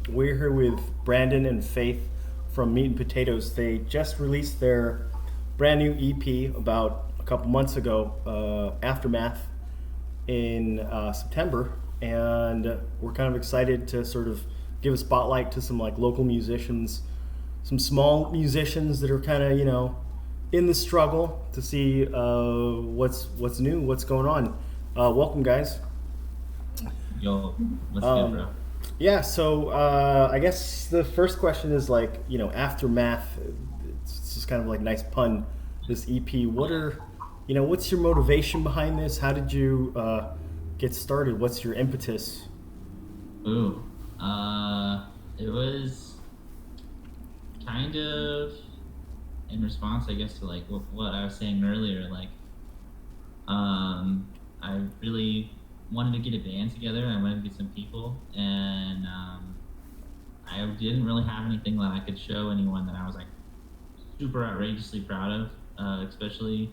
We're here with Brandon and Faith from Meat and Potatoes. They just released their brand new EP about a couple months ago, Aftermath, in September, and we're kind of excited to sort of give a spotlight to some like local musicians, some small musicians that are kind of in the struggle to see what's new, what's going on. Welcome, guys. Yo, what's good, Um, bro? yeah, so I guess the first question is like, aftermath. It's just kind of like nice pun. This EP. What's your motivation behind this? How did you get started? What's your impetus? Ooh, it was kind of in response, I guess, to like what I was saying earlier. I really wanted to get a band together. I wanted to get some people, and I didn't really have anything that I could show anyone that I was like super outrageously proud of, especially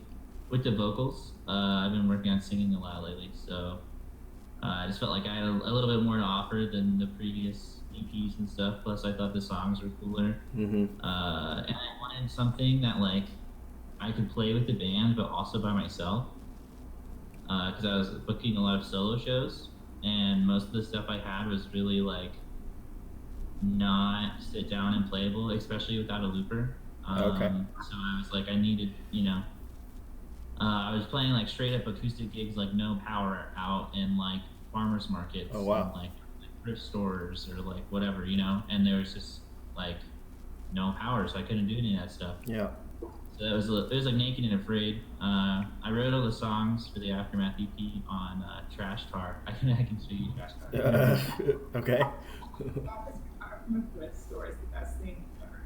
with the vocals. I've been working on singing a lot lately, so I just felt like I had a little bit more to offer than the previous EPs and stuff. Plus, I thought the songs were cooler, Mm-hmm. and I wanted something that like I could play with the band, but also by myself. Because I was booking a lot of solo shows, and most of the stuff I had was really like not sit down and playable, especially without a looper. Okay. So I was like, I needed, I was playing like straight up acoustic gigs, like no power out in like farmers markets Oh and wow. like thrift stores or like whatever, and there was just like no power, so I couldn't do any of that stuff. Yeah. So it was like Naked and Afraid. I wrote all the songs for the Aftermath EP on Trash Tar. I can show you Trash Tar. Okay. Office guitar from a thrift store is the best thing ever.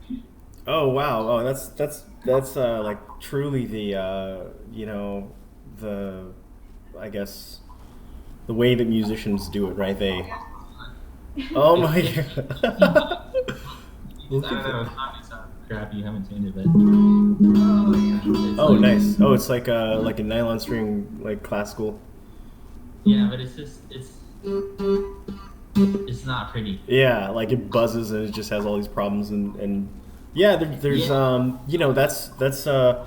Oh wow. Oh, that's like truly the the I guess the way that musicians do it, right? They. Oh my It god. I Look don't at know, that. it's not it's not crappy. You haven't tuned it, but Oh yeah. it's Oh, like nice. Oh, it's like a nylon string, like classical. yeah, but it's not pretty. Yeah, like it buzzes and it just has all these problems and yeah, there's Yeah, that's I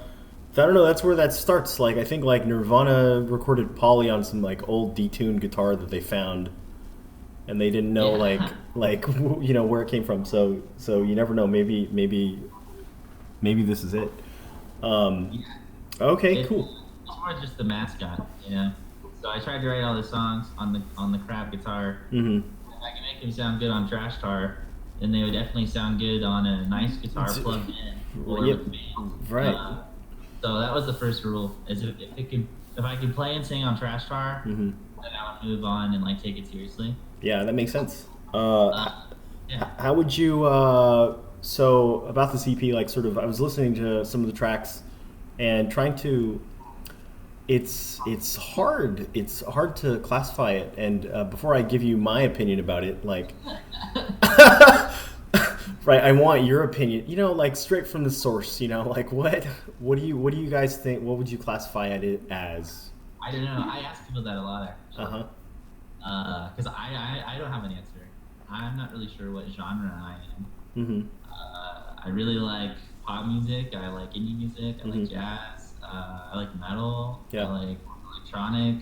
don't know, that's where that starts. Like I think like Nirvana recorded Polly on some like old detuned guitar that they found, and they didn't know yeah, where it came from. So you never know. Maybe this is it. Um, yeah. okay, It's cool. more just the mascot. So I tried to write all the songs on the crap guitar. Mm-hmm. If I can make them sound good on Trash Tar, then they would definitely sound good on a nice guitar plugged in or Yep. with the band. Right. So that was the first rule: is if I could play and sing on Trash Tar, Mm-hmm. then I would move on and like take it seriously. Yeah, that makes sense. Uh, yeah, How would you? So about this EP, like sort of, I was listening to some of the tracks and trying to. It's hard to classify it. And before I give you my opinion about it, like, right, I want your opinion. Like straight from the source. Like what do you guys think? What would you classify it as? I don't know. I ask people that a lot Uh actually, huh. because I don't have an answer. I'm not really sure what genre I am. Mm-hmm. I really like pop music. I like indie music. I like Mm-hmm. jazz. I like metal. I Yeah. like electronic.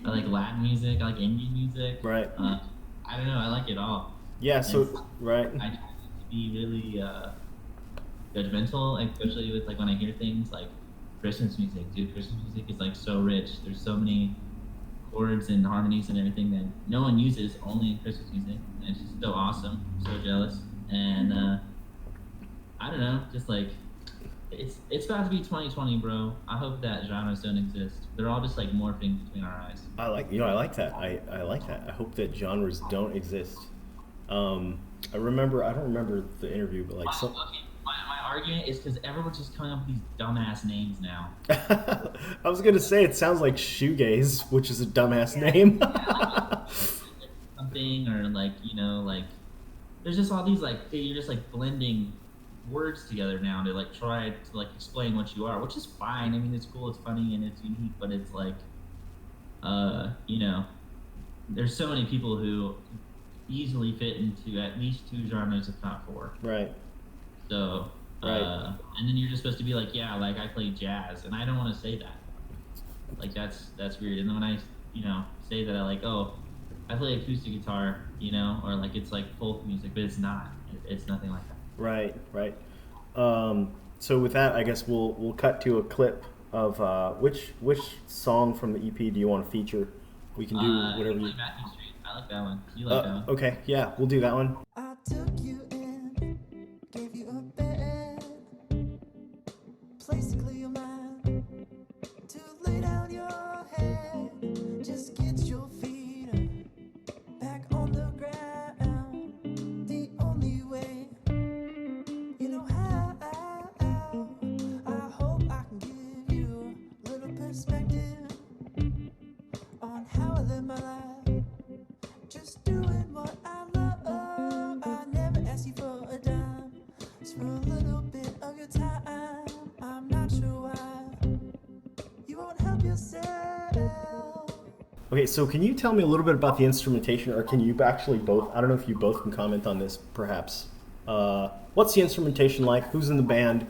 I like Latin music. I like indie music. Right. I don't know. I like it all. Yeah. And So right. I try not to be really judgmental, like, especially with like when I hear things like Christmas music. Dude, Christmas music is like so rich. There's so many chords and harmonies and everything that no one uses, only in Christmas music. And it's just so awesome. I'm so jealous. And I don't know, just like it's about to be 2020, bro. I hope that genres don't exist. They're all just like morphing between our eyes. I like that. I like that. I hope that genres don't exist. I don't remember the interview, but like My, some. okay, my argument is because everyone's just coming up with these dumbass names now. I was gonna say it sounds like shoegaze, which is a dumbass Yeah. name. Yeah, like something or like like there's just all these like you're just like blending words together now to like try to like explain what you are, which is fine. I mean, it's cool, it's funny, and it's unique, but it's like, uh, you know, there's so many people who easily fit into at least 2 genres, if not 4. Right. So, Right. and then you're just supposed to be like, yeah, like I play jazz, and I don't want to say that. Like that's weird. And then when I, say that I like, oh, I play acoustic guitar, or like it's like folk music, but it's not. It's nothing like that. Right. Right. So with that, I guess we'll cut to a clip of which song from the EP do you want to feature? We can do whatever you. Matthew Street. I like that one. You like that one? Okay. Yeah, we'll do that one. I took you in, gave you a bed, place to clear your mind, to lay down your head. Just get your feet up, back on the ground. The only way, you know how. I hope I can give you a little perspective on how I live my life. Just doing what I love. I never ask you for a dime, just for a little bit of your time. I'm not sure why you won't help yourself. Okay, so can you tell me a little bit about the instrumentation, or can you actually both? I don't know if you both can comment on this, perhaps. What's the instrumentation like? Who's in the band?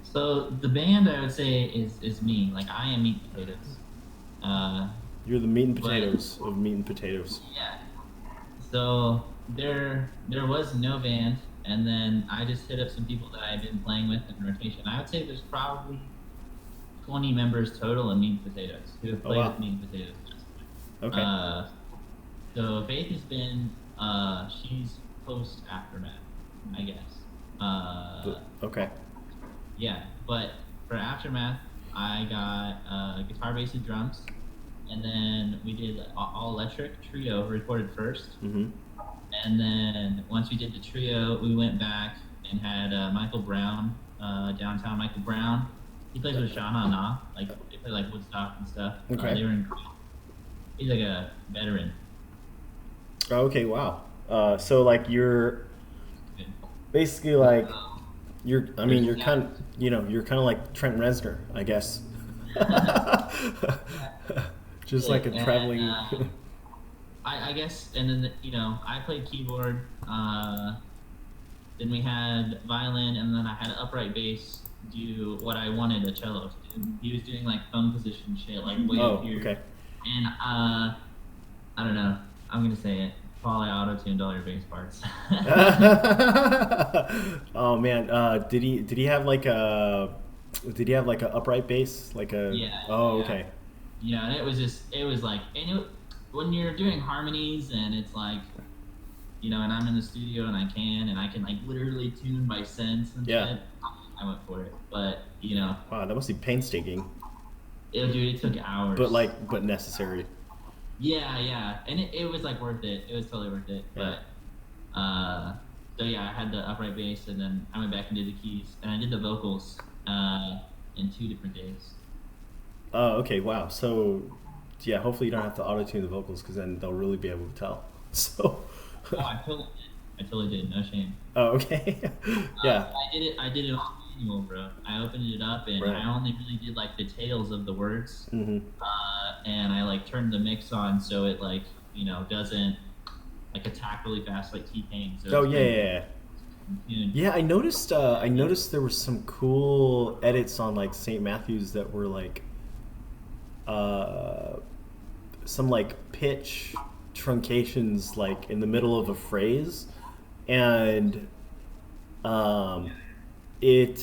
So the band, I would say, is me. Like I am Meat and Potatoes. You're the meat and potatoes of meat and potatoes. Yeah. So there was no band, and then I just hit up some people that I've been playing with in rotation. I would say there's probably 20 members total in Meat and Potatoes who have played with Meat and Potatoes. Okay. So Faith has been she's post Aftermath, I guess. Okay. Yeah, but for Aftermath, I got guitar, bass, and drums. And then we did all electric trio recorded first. Mm-hmm. And then once we did the trio, we went back and had Michael Brown, downtown Michael Brown. He plays with Sha Na Na, like they play like Woodstock and stuff. Okay. They were he's like a veteran. Okay. Wow. So like you're basically like you're. I mean, you're kind of you're kind of like Trent Reznor, I guess. Just like a traveling. I guess, and then I played keyboard. Then we had violin, and then I had upright bass do what I wanted a cello to do. He was doing like thumb position shit, like way up here. Okay. And I don't know. I'm gonna say it. Probably auto-tuned all your bass parts. Oh man, did he have like a upright bass like a? Yeah. Oh, yeah. okay. Yeah, and it was like, when you're doing harmonies and it's like, and I'm in the studio and I can like literally tune by sense and shit, I went for it. But Wow, that must be painstaking. It took hours. But necessary. Yeah, and it was like worth it. It was totally worth it. Yeah. But so yeah, I had the upright bass, and then I went back and did the keys, and I did the vocals in 2 different days. Oh, okay. Wow. So, yeah. Hopefully, you don't have to auto-tune the vocals, because then they'll really be able to tell. So. Oh, I totally did. No shame. Oh, okay. Yeah. I did it on manual, bro. I opened it up, and I only really did like the tails of the words. Mm-hmm. And I like turned the mix on so it like doesn't like attack really fast like T-Pain. So yeah. Yeah, I noticed there were some cool edits on like St. Matthews that were like some like pitch truncations like in the middle of a phrase, and it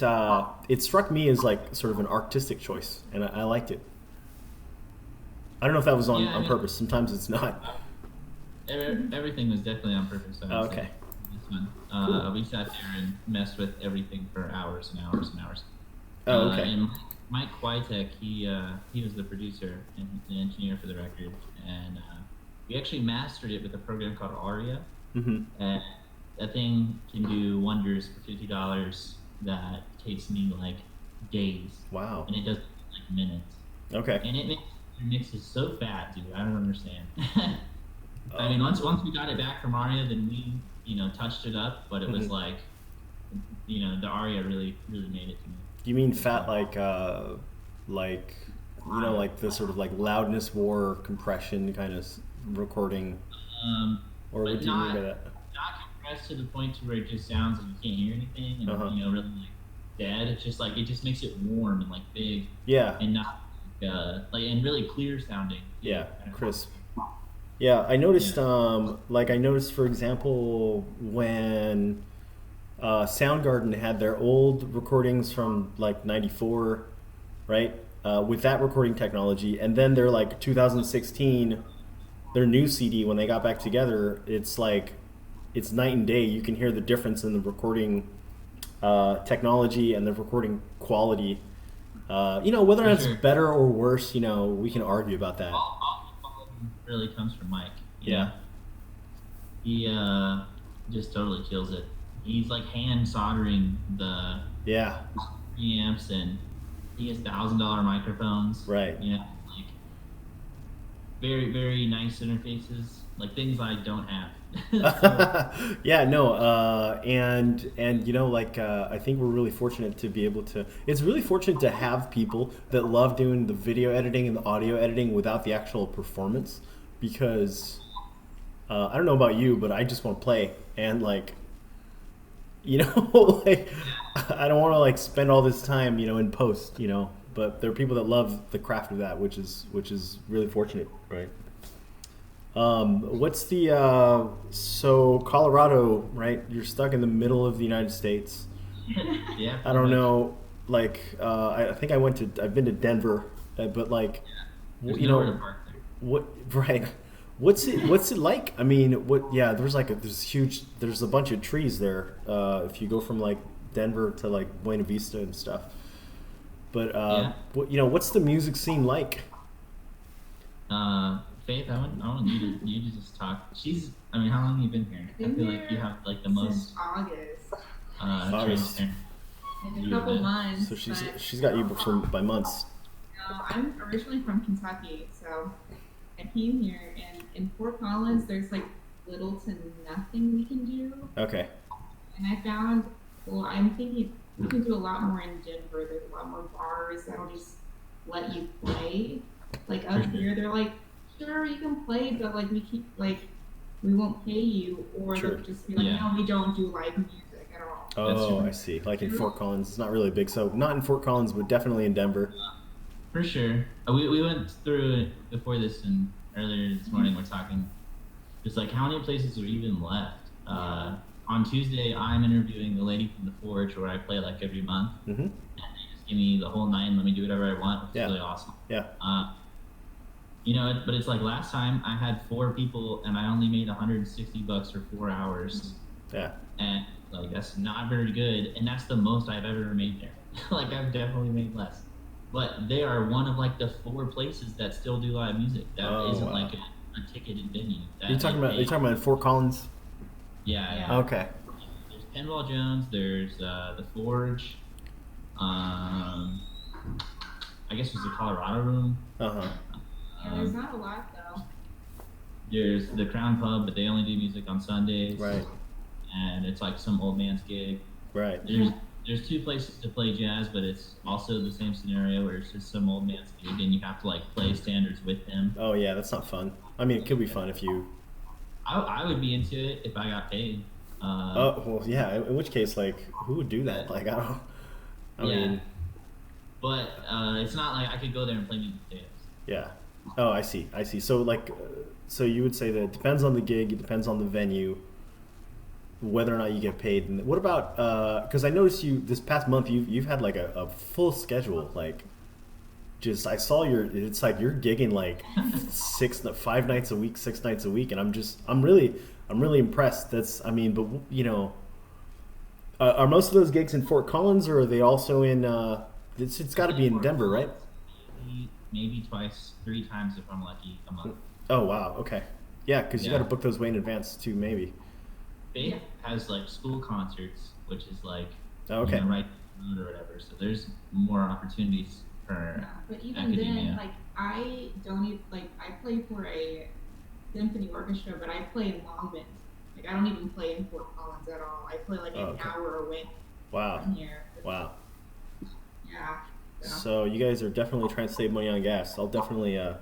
struck me as like sort of an artistic choice, and I liked it. I don't know if that was on purpose. Sometimes it's not. Everything was definitely on purpose. Okay. This one. Cool. We sat there and messed with everything for hours and hours and hours. Oh, okay. And Mike Kwiatek, he was the producer and the engineer for the record, and we actually mastered it with a program called Aria. Mm-hmm. And that thing can do wonders for $50. That takes me like days. Wow. And it does like minutes. Okay. And it makes your mixes so fat, dude. I don't understand. I mean, once we got it back from Aria, then we touched it up, but it was like the Aria really made it to me. You mean fat like like the sort of like loudness war compression kind of recording, Or what but do you mean by not that? compressed to the point to where it just sounds like you can't hear anything and really like dead. It's just like it just makes it warm and like big. Yeah. And not like and really clear sounding. Yeah, crisp. Yeah, I noticed. I noticed, for example, when Soundgarden had their old recordings from like '94, right? With that recording technology, and then their like 2016, their new CD when they got back together, it's like it's night and day. You can hear the difference in the recording technology and the recording quality. Whether For that's sure. better or worse, we can argue about that. All the quality really comes from Mike. Yeah. He just totally kills it. He's like hand soldering the Yeah. preamps, and he has $1,000 microphones. Right. Like very, very nice interfaces, like things I don't have. Yeah, no, and I think we're really fortunate to be able to. It's really fortunate to have people that love doing the video editing and the audio editing without the actual performance, because I don't know about you, but I just want to play and like like I don't want to like spend all this time in post, but there are people that love the craft of that, which is really fortunate, right? What's the so Colorado, right? You're stuck in the middle of the United States. Yeah. I don't know, like I think I've been to Denver, but like There's nowhere to park there. what right? What's it like? I mean, yeah, there's a bunch of trees there. If you go from like Denver to like Buena Vista and stuff. But what's the music scene like? Faith, I want you to just talk. How long have you been here? I feel like you have like the most Since August. August. transparent In a view of couple it. months. So but, she's got you by months. I'm originally from Kentucky, so I came here, and in Fort Collins, there's like little to nothing we can do. Okay. And I found, I'm thinking we can do a lot more in Denver. There's a lot more bars that'll just let you play. Like up here, they're like, sure, you can play, but like we won't pay you, or Sure. they'll just be like, Yeah. no, we don't do live music at all. Oh, I see. Like in Fort Collins, it's not really big. So not in Fort Collins, but definitely in Denver. For sure. We went through it before this, and earlier this morning we're talking just like how many places are even left. On Tuesday, I'm interviewing the lady from the Forge, where I play like every month, Mm-hmm. and they just give me the whole night and let me do whatever I want, which Yeah. is really awesome. Yeah. But it's like last time I had 4 people and I only made $160 for 4 hours, Yeah. and like that's not very good, and that's the most I've ever made there. Like I've definitely made less. But they are one of like the 4 places that still do live music. That Oh, isn't wow. like a ticketed venue. That You're talking about in Fort Collins? Yeah. Okay. There's Pinball Jones. There's the Forge. I guess there's the Colorado Room. Uh-huh. Yeah, there's not a lot though. There's the Crown Pub, but they only do music on Sundays. Right. And it's like some old man's gig. Right. There's 2 places to play jazz, but it's also the same scenario where it's just some old man's gig, and you have to like play standards with him. Oh yeah, that's not fun. I mean, it could be fun if you. I would be into it if I got paid. Oh well, yeah. In which case, like, who would do that? Like, I don't. I mean. But it's not like I could go there and play meat and potatoes. Yeah. Oh, I see. So like, so you would say that it depends on the gig, it depends on the venue, whether or not you get paid. And what about? Because I noticed you this past month you've had like a full schedule. Like, just I saw it's like you're gigging like 5 nights a week, 6 nights a week, and I'm really impressed. But are most of those gigs in Fort Collins, or are they also in? It's got to be in Denver, right? Maybe 3 times if I'm lucky a month. Oh wow, okay, yeah, because you Yeah. got to book those way in advance too, maybe. Faith has like school concerts, which is like Oh, okay. right down the road or whatever. So there's more opportunities for Yeah, but even academia. then, like I don't even I play for a symphony orchestra, but I play in Longmont. Like I don't even play in Fort Collins at all. I play like an okay. hour away Wow, from here. wow. Yeah. So you guys are definitely trying to save money on gas. I'll definitely Yeah.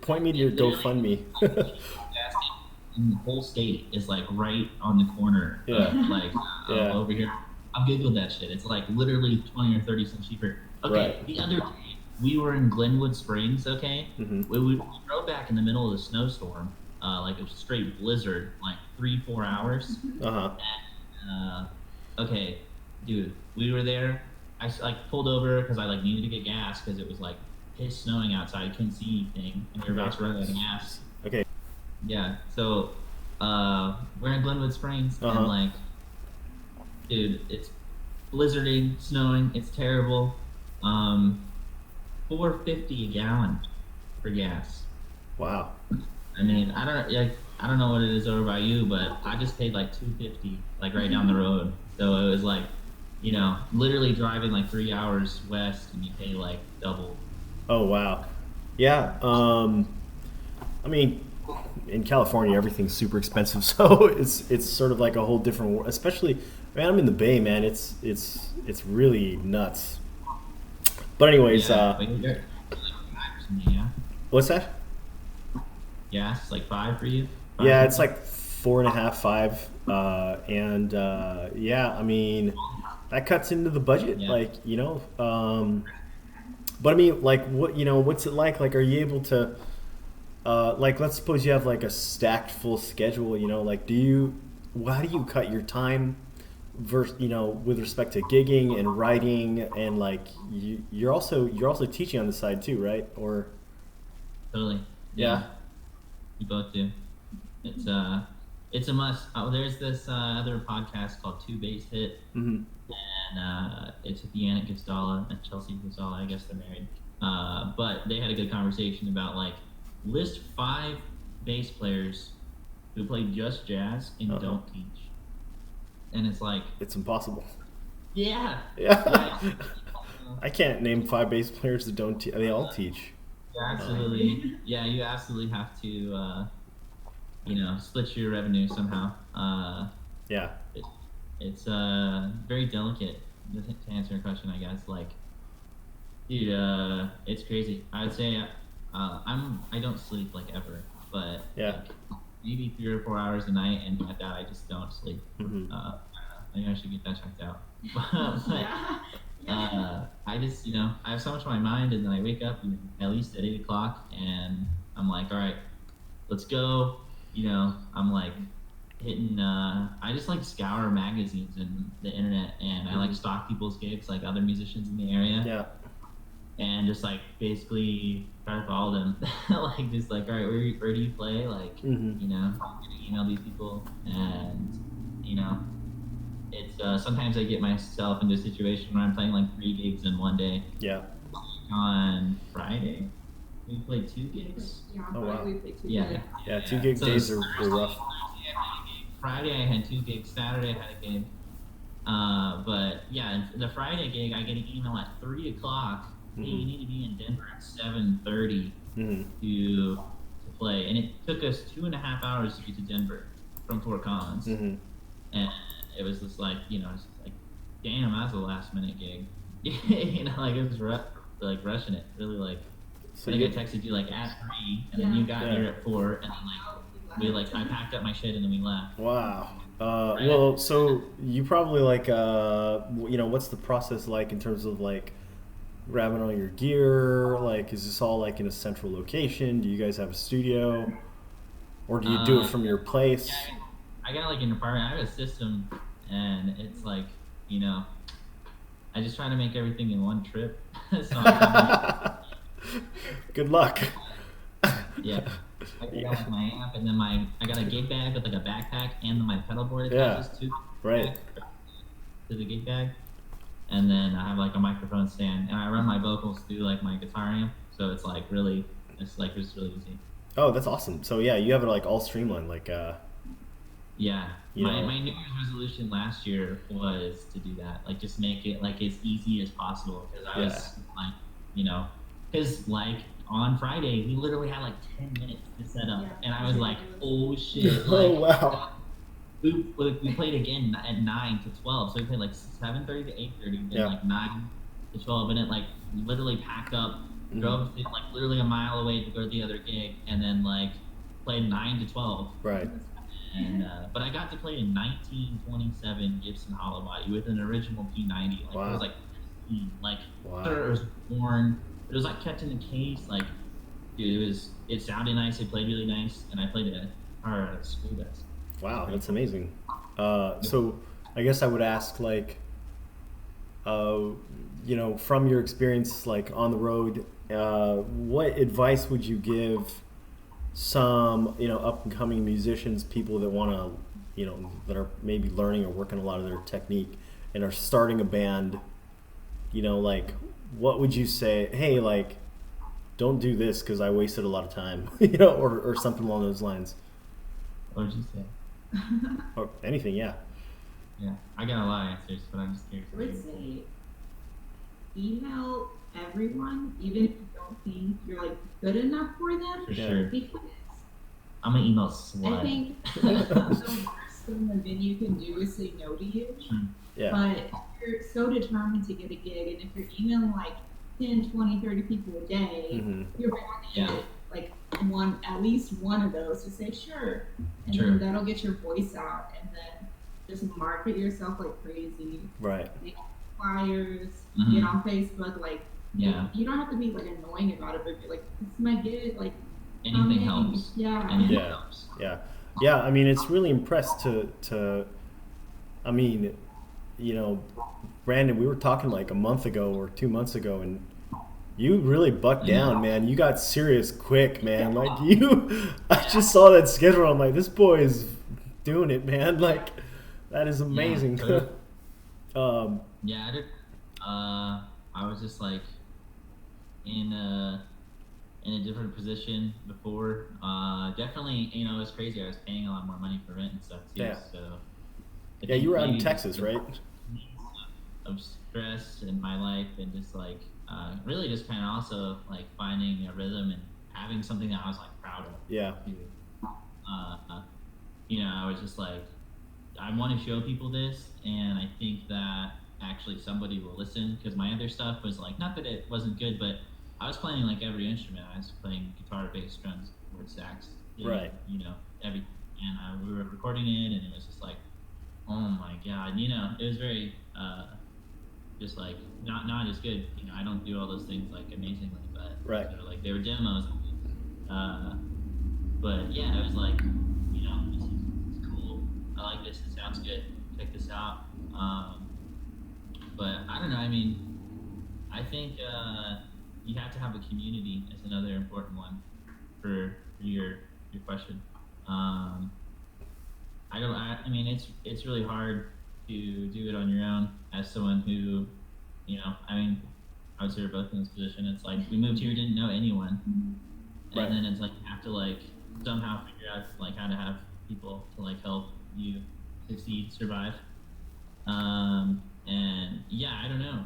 point me to your GoFundMe. Gas in the whole state is like right on the corner Yeah. of like Yeah. over here. I've googled that shit. It's like literally 20 or 30 cents cheaper. Okay, Right. the other day we were in Glenwood Springs. Okay, Mhm. we drove back in the middle of the snowstorm. Like it was a straight blizzard, like 3-4 hours. Uh-huh. Okay, dude, we were there. I like pulled over because I like needed to get gas because it was like piss snowing outside. Couldn't see anything, and we were about to run out of gas. Okay. Yeah, so we're in Glenwood Springs, Uh-huh. and like, dude, it's blizzarding, snowing. It's terrible. $4.50 a gallon for gas. Wow. I mean, I don't know what it is over by you, but I just paid like $2.50 like right down the road. So it was like, you know, literally driving like 3 hours west, and you pay like double. Oh wow. Yeah. I mean, in California, everything's super expensive, so it's sort of like a whole different world. Especially, man, I'm in the Bay, man. It's really nuts. But anyways, Yeah, but you're like 5 or something, yeah. what's that? Gas, it's like 5 for you. Yeah, 5? it's like 4.5, 5, and yeah, I mean, that cuts into the budget, Yeah. like but I mean, like, what's it like? Like, are you able to, like, let's suppose you have like a stacked full schedule, like, how do you cut your time versus, with respect to gigging and writing, and like, you're also teaching on the side too, right? Or Totally. yeah. You both do. It's a must. Oh, there's this other podcast called Two Base Hit, Mm-hmm. and it's with Yannick Gustala and Chelsea Gustala. I guess they're married. But they had a good conversation about like list 5 bass players who play just jazz and Uh-huh. don't teach. And it's like, It's impossible. yeah, Yeah. yeah, I can't name 5 bass players that don't they all teach. you absolutely, yeah, you absolutely have to, split your revenue somehow. Yeah. It's very delicate to answer your question, I guess. Like, dude, it's crazy. I would say I don't sleep like ever, but Yeah. like, maybe 3 or 4 hours a night, and at that I just don't sleep. Mhm. I don't know. Maybe I should get that checked out. Yeah. I just, I have so much on my mind, and then I wake up at least at 8 o'clock, and I'm like, all right, let's go. I'm like hitting, I just like scour magazines and the internet, and I like stalk people's gigs, like other musicians in the area, Yeah. and just like basically try to follow them. Like, just like, all right, where do you play? Like, Mhm. I'm gonna email these people, and, it's sometimes I get myself into a situation where I'm playing like 3 gigs in one day. Yeah. On Friday, we played 2 gigs. Yeah, Oh, wow. probably take two Yeah, days. Yeah, 2 gig So days are rough. Thursday I had a gig. Friday I had 2 gigs. Saturday I had a gig. But yeah, the Friday gig I get an email at 3 o'clock. Hey, you Mhm. need to be in Denver at 7:30 Mhm. to play, and it took us 2.5 hours to get to Denver from Fort Collins, Mhm. and it was just like, it's like, damn, that's a last minute gig. Like it was like rushing it, really like. So I you think I texted you like at 3, and then you got Yeah. here at 4, and then like I packed up my shit and then we left. wow. Well, so you probably like what's the process like in terms of like grabbing all your gear? Like, is this all like in a central location? Do you guys have a studio, or do you do it from your place? Yeah, I got like an apartment. I have a system, and it's like, I just try to make everything in one trip. So Good luck. yeah, I got like my amp, and then I got a gig bag with like a backpack, and then my pedal board Yeah. attaches to Right. to the gig bag, and then I have like a microphone stand, and I run my vocals through like my guitar amp, so it's like really, it's really easy. Oh, that's awesome. So yeah, you have it like all streamlined, like Yeah, You my know. New Year's resolution last year was to do that, like just make it like as easy as possible, because I was like, because like on Friday we literally had like 10 minutes to set up, Yeah. and I was like, oh shit, Oh, like, wow. we played again at 9 to 12, so we played like 7:30 to 8:30, then Yeah. like 9 to 12, and it like literally packed up, Mhm. drove like literally a mile away to go to the other gig, and then like played 9 to 12. Right. That's And but I got to play a 1927 Gibson hollow body with an original P90. Like Wow. it was like pristine. Like Wow. it was worn. It was like kept in the case. Like dude, it sounded nice. It played really nice, and I played it at a school desk. Wow, that's amazing. So I guess I would ask, like, you know, from your experience, like on the road, what advice would you give some, you know, up and coming musicians, people that want to, you know, that are maybe learning or working a lot of their technique and are starting a band, you know, like, what would you say? Hey, like, don't do this because I wasted a lot of time, you know, or something along those lines, What would you say? or anything. Yeah. Yeah, I got a lot of answers, but I'm just curious. I would say email everyone, even if you don't think you're like good enough for them. For Yeah. sure. Because I'm an email I slut. think the worst thing a venue can do is say no to you. Yeah. But if you're so determined to get a gig, and if you're emailing like 10, 20, 30 people a day, Mhm. you're bound to Yeah. get like at least one of those to say sure. And Sure. then that'll get your voice out, and then just market yourself like crazy. Right. Make flyers, Mhm. get on Facebook, like Yeah, you don't have to be like annoying about it, but you're like, this is my gig, like come anything in. helps. Yeah. Anything Yeah. helps. Yeah. I mean, it's really impressed to. I mean, you know, Brandon, we were talking like a month ago or 2 months ago, and you really bucked down, man. You got serious quick, man. Like I just saw that schedule. I'm like, this boy is doing it, man. Like, that is amazing. totally. um, Yeah, I did. I was just like in a different position before. Definitely, you know, it was crazy. I was paying a lot more money for rent and stuff too. Yeah. So I yeah, think you were out in maybe Texas, just right? of stress in my life, and just like really just kind of also like finding a rhythm and having something that I was like proud of. Yeah. Too. You know, I was just like, I want to show people this, and I think that actually somebody will listen, because my other stuff was like, not that it wasn't good, but I was playing like every instrument. I was playing guitar, bass, drums, keyboard, sax, Right. you know, everything. And we were recording it, and it was just like, oh my god, you know, it was very just like not as good. You know, I don't do all those things like amazingly, but Right. they were demos. But yeah, it was like, you know, this is cool. I like this. It sounds good. Check this out. But I don't know. I mean, I think you have to have a community is another important one for your question. I mean, it's really hard to do it on your own as someone who, you know, I mean, I was here both in this position. It's like we moved here, didn't know anyone, Right. and then it's like you have to like somehow figure out like how to have people to like help you succeed, survive. And yeah, I don't know.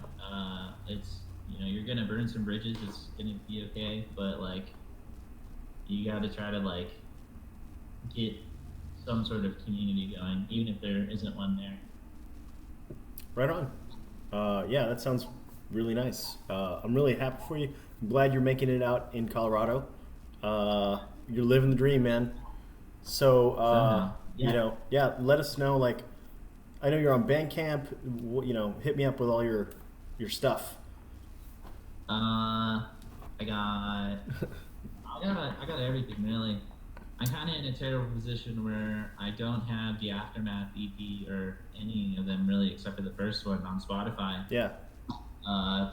It's, you know, you're gonna burn some bridges. It's gonna be okay, but like you got to try to like get some sort of community going, even if there isn't one there. Right on. Yeah, that sounds really nice. I'm really happy for you. I'm glad you're making it out in Colorado. You're living the dream, man. So, Somehow, you yeah. know, yeah, let us know. Like, I know you're on Bandcamp. You know, hit me up with all your stuff. I got everything really. I'm kind of in a terrible position where I don't have the Aftermath EP or any of them really, except for the first one on Spotify. Yeah. I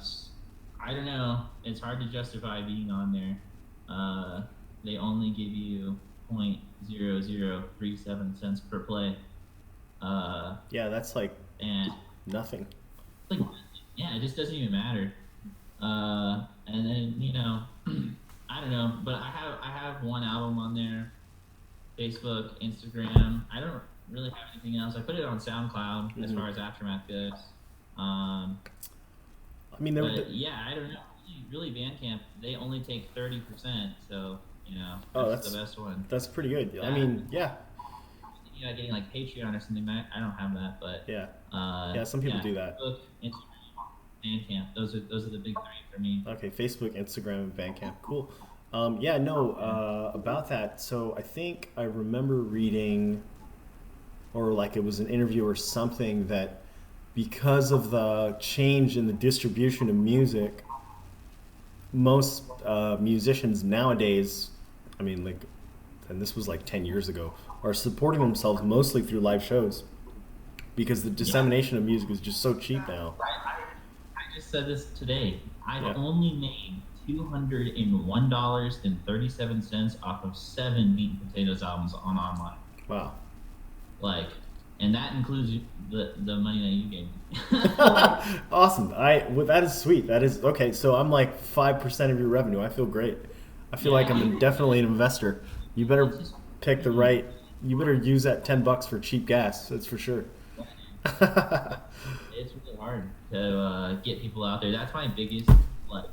don't know. It's hard to justify being on there. They only give you 0.0037 cents per play. Yeah, that's like And nothing. like, yeah, it just doesn't even matter. And then, you know, I don't know, but I have one album on there, Facebook, Instagram. I don't really have anything else. I put it on SoundCloud as Mhm. far as Aftermath goes. I mean, But yeah, I don't know. Really, Bandcamp, they only take 30%, so you know, Oh, that's that's- the best one. that's pretty good. I Yeah. mean, yeah, Yeah, getting like Patreon or something. I don't have that, but yeah. yeah, Some people do that. Facebook, Instagram, Bandcamp. Those are the big three for me. Okay, Facebook, Instagram, and Bandcamp. Cool. Yeah, no, about that. So I think I remember reading or like it was an interview or something, that because of the change in the distribution of music, most musicians nowadays, I mean, like, and this was like 10 years ago, are supporting themselves mostly through live shows because the dissemination of music is just so cheap now. I just said this today. I've Yeah. only made $201.37 off of 7 Meat and Potatoes albums on online. Wow. Like, and that includes the money that you gave me. Awesome. Well, that is sweet. That is okay. So I'm like 5% of your revenue. I feel great. I feel like I'm definitely an investor. You better pick the right. You better use that $10 for cheap gas. That's for sure. It's really hard to get people out there. That's my biggest like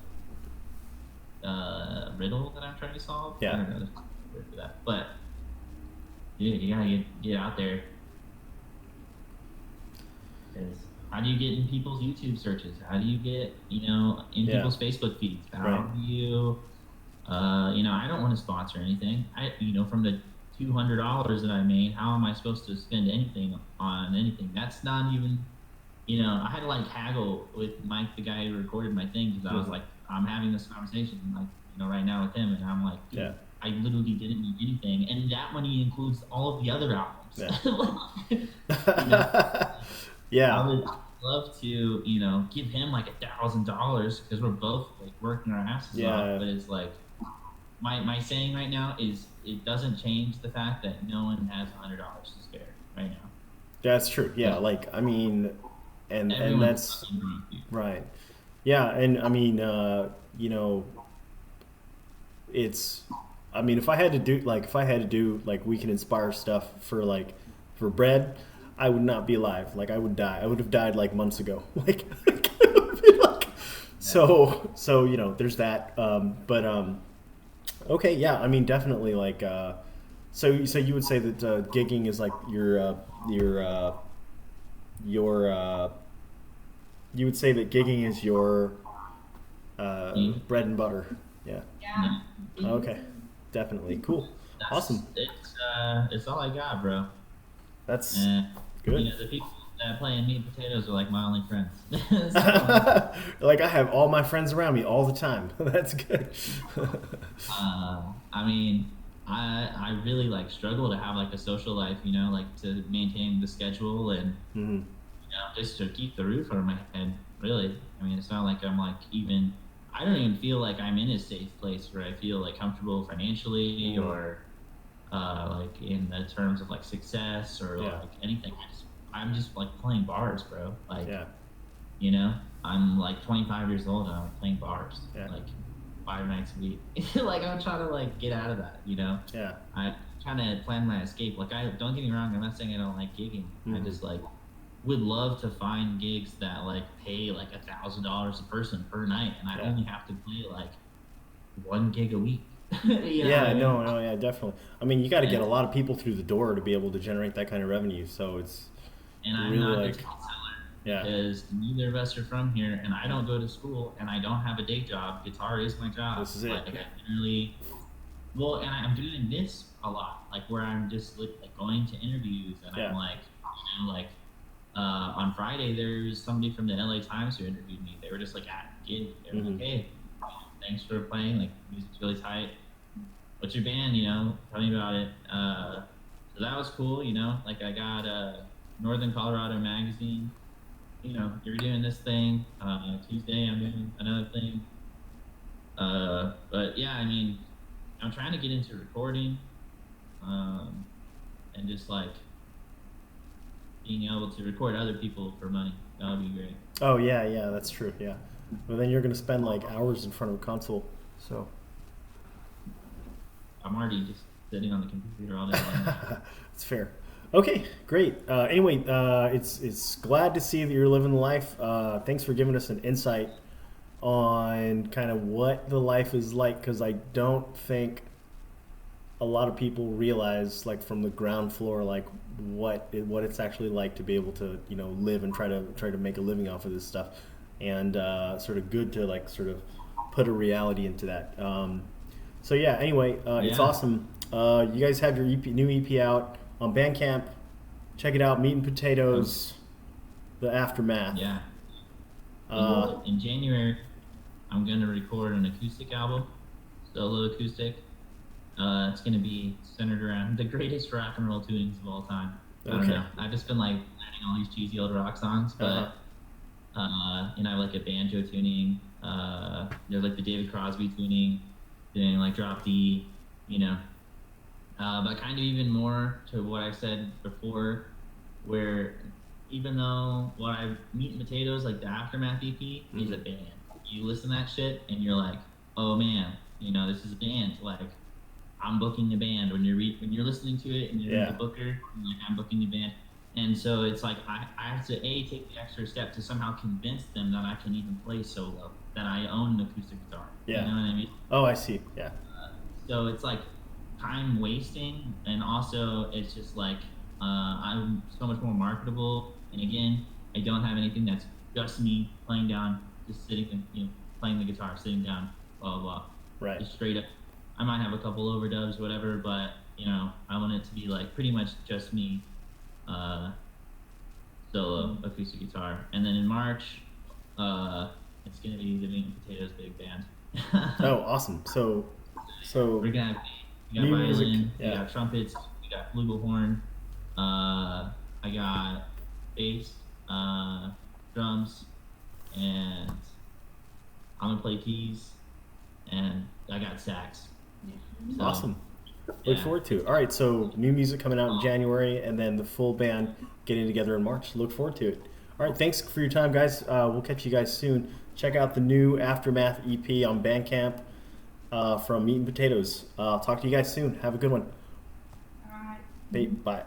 riddle that I'm trying to solve. Yeah. I don't know the word for that, but dude, you gotta get out there. 'Cause how do you get in people's YouTube searches? How do you get in people's Facebook feeds? How do you I don't want to sponsor anything. From the $200 that I made, how am I supposed to spend anything on anything? That's not even, I had to like haggle with Mike, the guy who recorded my thing, because I was like, I'm having this conversation like, right now with him, and I'm like, dude, Yeah. I literally didn't need anything, and that money includes all of the other albums. Yeah. I would love to, give him like $1,000 because we're both like working our asses off, but it's like, my saying right now is it doesn't change the fact that no one has $100 to spare right now. That's true. Yeah. Like, I mean, and that's fucking broke, dude. right. Yeah. And I mean, it's, I mean, if I had to do like We Can Inspire stuff for bread, I would not be alive. Like, I would die. I would have died like months ago. So there's that. Okay, yeah. I mean, definitely. Like, so you would say that gigging is like your you would say that gigging is your bread and butter. Yeah. Yeah. Okay. Definitely. Cool. Awesome. It's all I got, bro. That's And good. the people that play in Meat and Potatoes are like my only friends. Like, I have all my friends around me all the time. That's good. I mean, I really like struggle to have like a social life, like to maintain the schedule and Mhm. just to keep the roof over my head. Really, I mean, it's not like I'm like I don't even feel like I'm in a safe place where I feel like comfortable financially or like in the terms of like success or like anything. I'm just like playing bars, bro. Like, I'm like 25 years old and I'm playing bars like 5 nights a week. Like, I'm trying to like get out of that, Yeah. I'm trying to plan my escape. Like, don't get me wrong, I'm not saying I don't like gigging. I just like would love to find gigs that like pay like $1,000 a person per night, and I only have to play like 1 gig a week. Yeah, no, yeah, definitely. I mean, you got to get a lot of people through the door to be able to generate that kind of revenue. So it's and I'm really not like, a guitar seller yeah, because neither of us are from here, and I don't go to school, and I don't have a day job. Guitar is my job. This is it. Like, I literally, and I'm doing this a lot, like where I'm just like going to interviews, and I'm like, on Friday there's somebody from the LA Times who interviewed me. They were just like at a gig. They were like, hey, thanks for playing. Like, music's really tight. What's your band? Tell me about it. So that was cool. Like, I got Northern Colorado Magazine. You're doing this thing. Tuesday I'm doing another thing. But yeah, I mean, I'm trying to get into recording, and just like being able to record other people for money. That would be great. oh yeah, that's true. Yeah, but then you're gonna spend like hours in front of a console. So I'm already just sitting on the computer all day long. it's fair. Okay, great. Anyway, it's glad to see that you're living the life. Thanks for giving us an insight on kind of what the life is like, because I don't think a lot of people realize, like, from the ground floor, like what it's actually like to be able to live and try to make a living off of this stuff, and sort of good to like sort of put a reality into that. So yeah. Anyway, it's awesome. You guys have your new EP out on Bandcamp. check it out. Meat and Potatoes, the Aftermath. Yeah. Uh, In January, I'm gonna record an acoustic album, solo acoustic. It's gonna be centered around the greatest rock and roll tunings of all time. I don't Okay. know. I've just been like learning all these cheesy old rock songs, but and I have like a banjo tuning. There's like the David Crosby tuning, doing like drop D, you know. But kind of even more to what I said before, where even though Meat and Potatoes, like the Aftermath EP, is a band. You listen to that shit and you're like, oh man, you know, this is a band. Like, I'm booking a band. When you're listening to it and you're the booker, you're like, I'm booking a band. And so it's like I have to take the extra step to somehow convince them that I can even play solo, that I own an acoustic guitar. Yeah. You know what I mean? oh, I see. Yeah. So it's like time wasting, and also it's just like I'm so much more marketable. And again, I don't have anything that's just me playing down, just sitting and playing the guitar, sitting down, blah blah blah. Right. Just straight up. I might have a couple overdubs, whatever, but I want it to be like pretty much just me, solo acoustic guitar. And then in March, it's gonna be the Meat and Potatoes big band. Oh, awesome. So We're gonna have we got new violin, music, we got trumpets, we got flugelhorn, I got bass, drums, and I'm gonna play keys, and I got sax. So, awesome. Look yeah. forward to it. All right, so new music coming out in January, and then the full band getting together in March. Look forward to it. All right, thanks for your time, guys. We'll catch you guys soon. Check out the new Aftermath EP on Bandcamp from Meat and Potatoes. I'll talk to you guys soon. Have a good one. All right. Bye.